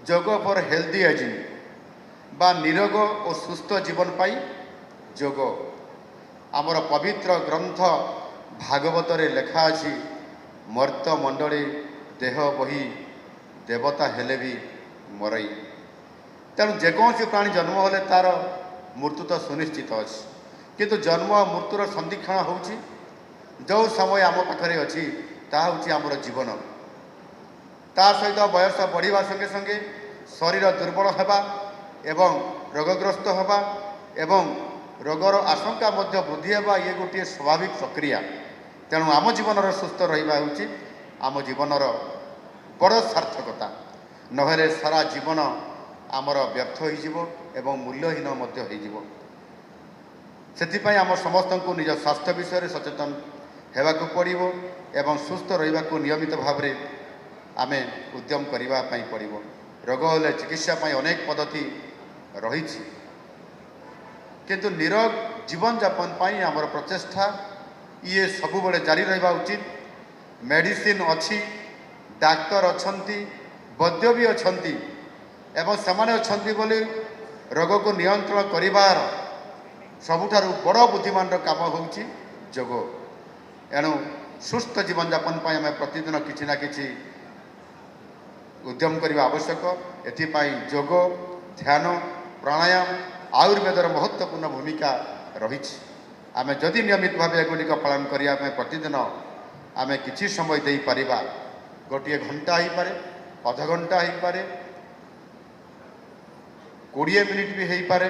যোগ for healthy ageing বা নিରୋଗ ଓ ସୁସ୍ଥ ଜୀବନ ପାଇଁ ଯୋଗ। ଆମର ପବିତ୍ର ଗ୍ରନ୍ଥ ଭାଗବତରେ ଲେଖା ଅଛି, ମର୍ତ୍ତ ମଣ୍ଡଳୀ ଦେହ ବହି ଦେବତା ହେଲେ ବି ମରଇ। ତେଣୁ ଯେକୌଣସି ପ୍ରାଣୀ ଜନ୍ମ ହେଲେ ତାର ମୃତ୍ୟୁ ତ ସୁନିଶ୍ଚିତ ଅଛି, କିନ୍ତୁ ଜନ୍ମ ଓ ମୃତ୍ୟୁର ସନ୍ଧିକ୍ଷଣ ହେଉଛି ଯେଉଁ ସମୟ ଆମ ପାଖରେ ଅଛି ତାହା ହେଉଛି ଆମର ଜୀବନ। ତା ସହିତ ବୟସ ବଢ଼ିବା ସଙ୍ଗେ ସଙ୍ଗେ ଶରୀର ଦୁର୍ବଳ ହେବା ଏବଂ ରୋଗଗ୍ରସ୍ତ ହେବା ଏବଂ ରୋଗର ଆଶଙ୍କା ମଧ୍ୟ ବୃଦ୍ଧି ହେବା ଇଏ ଗୋଟିଏ ସ୍ୱାଭାବିକ ପ୍ରକ୍ରିୟା। ତେଣୁ ଆମ ଜୀବନର ସୁସ୍ଥ ରହିବା ହେଉଛି ଆମ ଜୀବନର ବଡ଼ ସାର୍ଥକତା। ନହେଲେ ସାରା ଜୀବନ ଆମର ବ୍ୟର୍ଥ ହୋଇଯିବ ଏବଂ ମୂଲ୍ୟହୀନ ମଧ୍ୟ ହୋଇଯିବ। ସେଥିପାଇଁ ଆମ ସମସ୍ତଙ୍କୁ ନିଜ ସ୍ୱାସ୍ଥ୍ୟ ବିଷୟରେ ସଚେତନ ହେବାକୁ ପଡ଼ିବ ଏବଂ ସୁସ୍ଥ ରହିବାକୁ ନିୟମିତ ଭାବରେ ଆମେ ଉଦ୍ୟମ କରିବା ପାଇଁ ପଡ଼ିବ। ରୋଗ ହେଲେ ଚିକିତ୍ସା ପାଇଁ ଅନେକ ପଦ୍ଧତି ରହିଛି, କିନ୍ତୁ ନିରୋଗ ଜୀବନଯାପନ ପାଇଁ ଆମର ପ୍ରଚେଷ୍ଟା ଇଏ ସବୁବେଳେ ଜାରି ରହିବା ଉଚିତ। ମେଡ଼ିସିନ ଅଛି, ଡାକ୍ତର ଅଛନ୍ତି, ବୈଦ୍ୟ ବି ଅଛନ୍ତି ଏବଂ ସେମାନେ ଅଛନ୍ତି ବୋଲି ରୋଗକୁ ନିୟନ୍ତ୍ରଣ କରିବାର ସବୁଠାରୁ ବଡ଼ ବୁଦ୍ଧିମାନର କାମ ହେଉଛି ଯୋଗ। ଏଣୁ ସୁସ୍ଥ ଜୀବନଯାପନ ପାଇଁ ଆମେ ପ୍ରତିଦିନ କିଛି ନା କିଛି ଉଦ୍ୟମ କରିବା ଆବଶ୍ୟକ। ଏଥିପାଇଁ ଯୋଗ, ଧ୍ୟାନ, ପ୍ରାଣାୟାମ, ଆୟୁର୍ବେଦର ମହତ୍ତ୍ୱପୂର୍ଣ୍ଣ ଭୂମିକା ରହିଛି। ଆମେ ଯଦି ନିୟମିତ ଭାବେ ଏଗୁଡ଼ିକ ପାଳନ କରିବା ପାଇଁ ପ୍ରତିଦିନ ଆମେ କିଛି ସମୟ ଦେଇପାରିବା, ଗୋଟିଏ ଘଣ୍ଟା ହୋଇପାରେ, ଅଧଘଣ୍ଟା ହୋଇପାରେ, 20 ମିନିଟ୍ ବି ହୋଇପାରେ,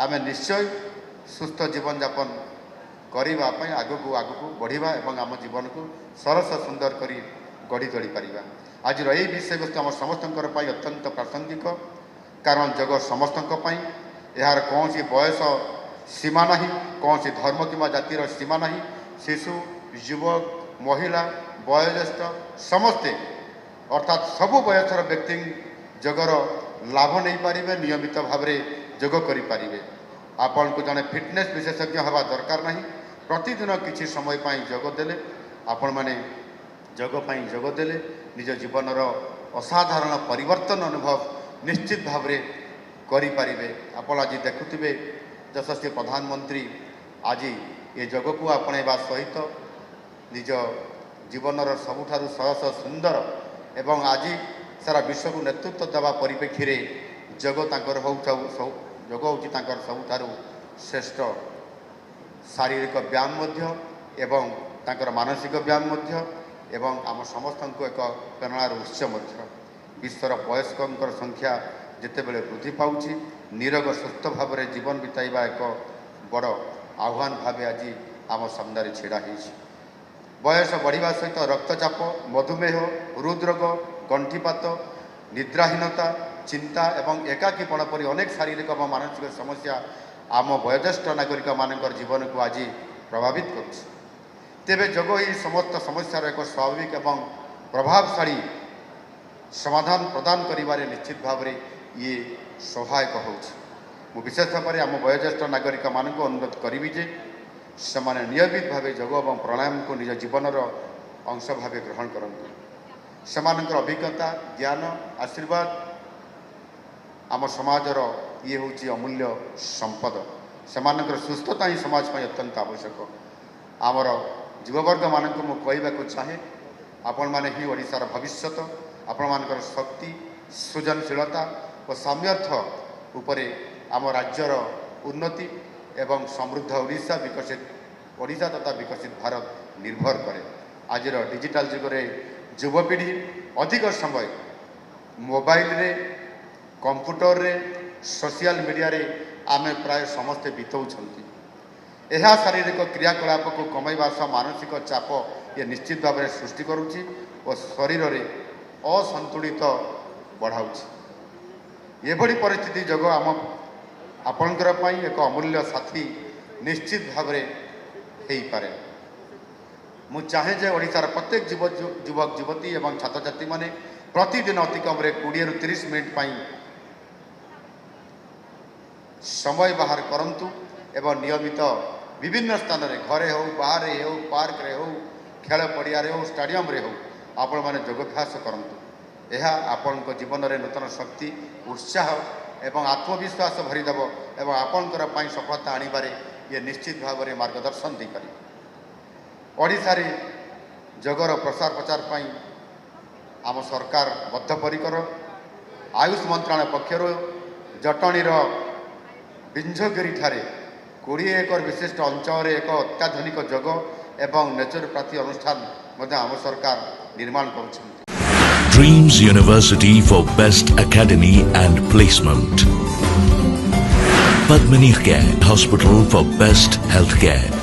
ଆମେ ନିଶ୍ଚୟ ସୁସ୍ଥ ଜୀବନଯାପନ କରିବା ପାଇଁ ଆଗକୁ ବଢ଼ିବା ଏବଂ ଆମ ଜୀବନକୁ ସରସ ସୁନ୍ଦର କରି ଗଢ଼ି ତୋଳିପାରିବା। ଆଜିର ଏହି ବିଷୟବସ୍ତୁ ଆମ ସମସ୍ତଙ୍କର ପାଇଁ ଅତ୍ୟନ୍ତ ପ୍ରାସଙ୍ଗିକ, କାରଣ ଯୋଗ ସମସ୍ତଙ୍କ ପାଇଁ। ଏହାର କୌଣସି ବୟସ ସୀମା ନାହିଁ, କୌଣସି ଧର୍ମ କିମ୍ବା ଜାତିର ସୀମା ନାହିଁ। ଶିଶୁ, ଯୁବକ, ମହିଳା, ବୟୋଜ୍ୟେଷ୍ଠ ସମସ୍ତେ ଅର୍ଥାତ୍ ସବୁ ବୟସର ବ୍ୟକ୍ତି ଯୋଗର ଲାଭ ନେଇପାରିବେ, ନିୟମିତ ଭାବରେ ଯୋଗ କରିପାରିବେ। ଆପଣଙ୍କୁ ଜଣେ ଫିଟନେସ୍ ବିଶେଷଜ୍ଞ ହେବା ଦରକାର ନାହିଁ। ପ୍ରତିଦିନ କିଛି ସମୟ ପାଇଁ ଯୋଗ ଦେଲେ, ଆପଣମାନେ ଯୋଗ ପାଇଁ ଯୋଗ ଦେଲେ ନିଜ ଜୀବନର ଅସାଧାରଣ ପରିବର୍ତ୍ତନ ଅନୁଭବ ନିଶ୍ଚିତ ଭାବରେ କରିପାରିବେ। ଆପଣ ଆଜି ଦେଖୁଥିବେ ଯଶସ୍ୱୀ ପ୍ରଧାନମନ୍ତ୍ରୀ ଆଜି ଏ ଯୋଗକୁ ଆପଣେଇବା ସହିତ ନିଜ ଜୀବନର ସବୁଠାରୁ ସହଜ ସୁନ୍ଦର ଏବଂ ଆଜି ସାରା ବିଶ୍ୱକୁ ନେତୃତ୍ୱ ଦେବା ପରିପ୍ରେକ୍ଷୀରେ ଯୋଗ ହେଉଛି ତାଙ୍କର ସବୁଠାରୁ ଶ୍ରେଷ୍ଠ ଶାରୀରିକ ବ୍ୟାୟାମ ମଧ୍ୟ ଏବଂ ତାଙ୍କର ମାନସିକ ବ୍ୟାୟାମ ମଧ୍ୟ ଏବଂ ଆମ ସମସ୍ତଙ୍କୁ ଏକ ପ୍ରେରଣାର ଉତ୍ସ ମଧ୍ୟ। ବିଶ୍ୱର ବୟସ୍କଙ୍କର ସଂଖ୍ୟା ଯେତେବେଳେ ବୃଦ୍ଧି ପାଉଛି, ନିରୋଗ ସୁସ୍ଥ ଭାବରେ ଜୀବନ ବିତାଇବା ଏକ ବଡ଼ ଆହ୍ୱାନ ଭାବେ ଆଜି ଆମ ସାମ୍ନାରେ ଛିଡ଼ା ହୋଇଛି। ବୟସ ବଢ଼ିବା ସହିତ ରକ୍ତଚାପ, ମଧୁମେହ, ହୃଦରୋଗ, ଗଣ୍ଠିପାତ, ନିଦ୍ରାହୀନତା, ଚିନ୍ତା ଏବଂ ଏକାକୀପଣ ପରି ଅନେକ ଶାରୀରିକ ଏବଂ ମାନସିକ ସମସ୍ୟା ଆମ ବୟୋଜ୍ୟେଷ୍ଠ ନାଗରିକମାନଙ୍କର ଜୀବନକୁ ଆଜି ପ୍ରଭାବିତ କରୁଛି। ତେବେ ଯୋଗ ଏହି ସମସ୍ତ ସମସ୍ୟାର ଏକ ସ୍ୱାଭାବିକ ଏବଂ ପ୍ରଭାବଶାଳୀ ସମାଧାନ ପ୍ରଦାନ କରିବାରେ ନିଶ୍ଚିତ ଭାବରେ ଇଏ ସହାୟକ ହେଉଛି। ମୁଁ ବିଶେଷ ଭାବରେ ଆମ ବୟୋଜ୍ୟେଷ୍ଠ ନାଗରିକମାନଙ୍କୁ ଅନୁରୋଧ କରିବି ଯେ ସେମାନେ ନିୟମିତ ଭାବେ ଯୋଗ ଏବଂ ପ୍ରାଣାୟାମକୁ ନିଜ ଜୀବନର ଅଂଶ ଭାବେ ଗ୍ରହଣ କରନ୍ତୁ। ସେମାନଙ୍କର ଅଭିଜ୍ଞତା, ଜ୍ଞାନ, ଆଶୀର୍ବାଦ ଆମ ସମାଜର ଇଏ ହେଉଛି ଅମୂଲ୍ୟ ସମ୍ପଦ। ସେମାନଙ୍କର ସୁସ୍ଥତା ହିଁ ସମାଜ ପାଇଁ ଅତ୍ୟନ୍ତ ଆବଶ୍ୟକ। ଆମର ଯୁବବର୍ଗମାନଙ୍କୁ ମୁଁ କହିବାକୁ ଚାହେଁ, ଆପଣମାନେ ହିଁ ଓଡ଼ିଶାର ଭବିଷ୍ୟତ। ଆପଣମାନଙ୍କର ଶକ୍ତି, ସୃଜନଶୀଳତା ଓ ସାମର୍ଥ୍ୟ ଉପରେ ଆମ ରାଜ୍ୟର ଉନ୍ନତି ଏବଂ ସମୃଦ୍ଧ ଓଡ଼ିଶା ତଥା ବିକଶିତ ଭାରତ ନିର୍ଭର କରେ। ଆଜିର ଡିଜିଟାଲ ଯୁଗରେ ଯୁବପିଢ଼ି ଅଧିକ ସମୟ ମୋବାଇଲରେ, କମ୍ପ୍ୟୁଟରରେ, ସୋସିଆଲ ମିଡ଼ିଆରେ ଆମେ ପ୍ରାୟ ସମସ୍ତେ ବିତାଉଛନ୍ତି। ଏହା ଶାରୀରିକ କ୍ରିୟାକଳାପକୁ କମାଇବା ସହ ମାନସିକ ଚାପ ଇଏ ନିଶ୍ଚିତ ଭାବରେ ସୃଷ୍ଟି କରୁଛି ଓ ଶରୀରରେ ଅସନ୍ତୁଳିତ ବଢ଼ାଉଛି। ଏଭଳି ପରିସ୍ଥିତି ଯୋଗ ଆପଣଙ୍କର ପାଇଁ ଏକ ଅମୂଲ୍ୟ ସାଥୀ ନିଶ୍ଚିତ ଭାବରେ ହେଇପାରେ। ମୁଁ ଚାହେଁ ଯେ ଓଡ଼ିଶାର ପ୍ରତ୍ୟେକ ଯୁବକ ଯୁବତୀ ଏବଂ ଛାତ୍ରଛାତ୍ରୀମାନେ ପ୍ରତିଦିନ ଅତି କମରେ 20ରୁ 30 ମିନିଟ୍ ପାଇଁ ସମୟ ବାହାର କରନ୍ତୁ ଏବଂ ନିୟମିତ ବିଭିନ୍ନ ସ୍ଥାନରେ ଘରେ ହେଉ, ବାହାରେ ହେଉ, ପାର୍କରେ ହେଉ, ଖେଳ ପଡ଼ିଆରେ ହେଉ, ଷ୍ଟାଡ଼ିୟମରେ ହେଉ ଆପଣମାନେ ଯୋଗାଭ୍ୟାସ କରନ୍ତୁ। ଏହା ଆପଣଙ୍କ ଜୀବନରେ ନୂତନ ଶକ୍ତି ଉତ୍ସାହ ଏବଂ ଆତ୍ମବିଶ୍ୱାସ ଭରିଦେବ ଏବଂ ଆପଣଙ୍କର ପାଇଁ ସଫଳତା ଆଣିବାରେ ଇଏ ନିଶ୍ଚିତ ଭାବରେ ମାର୍ଗଦର୍ଶନ ଦେଇପାରିବ। ଓଡ଼ିଶାରେ ଯୋଗର ପ୍ରସାର ପ୍ରଚାର ପାଇଁ ଆମ ସରକାର ବଦ୍ଧପରିକର। ଆୟୁଷ ମନ୍ତ୍ରଣାଳୟ ପକ୍ଷରୁ ଜଟଣୀର ବିଞ୍ଝଗିରିଠାରେ 20 ଏକର ବିଶିଷ୍ଟ ଅଞ୍ଚଳରେ ଏକ ଅତ୍ୟାଧୁନିକ ଯୋଗ ଏବଂ ନେଚୁରୋପାଥି ଅନୁଷ୍ଠାନ ମଧ୍ୟ ଆମ ସରକାର ନିର୍ମାଣ କରୁଛନ୍ତି। Dreams University for Best Academy and Placement. Padmini Care Hospital for Best Healthcare.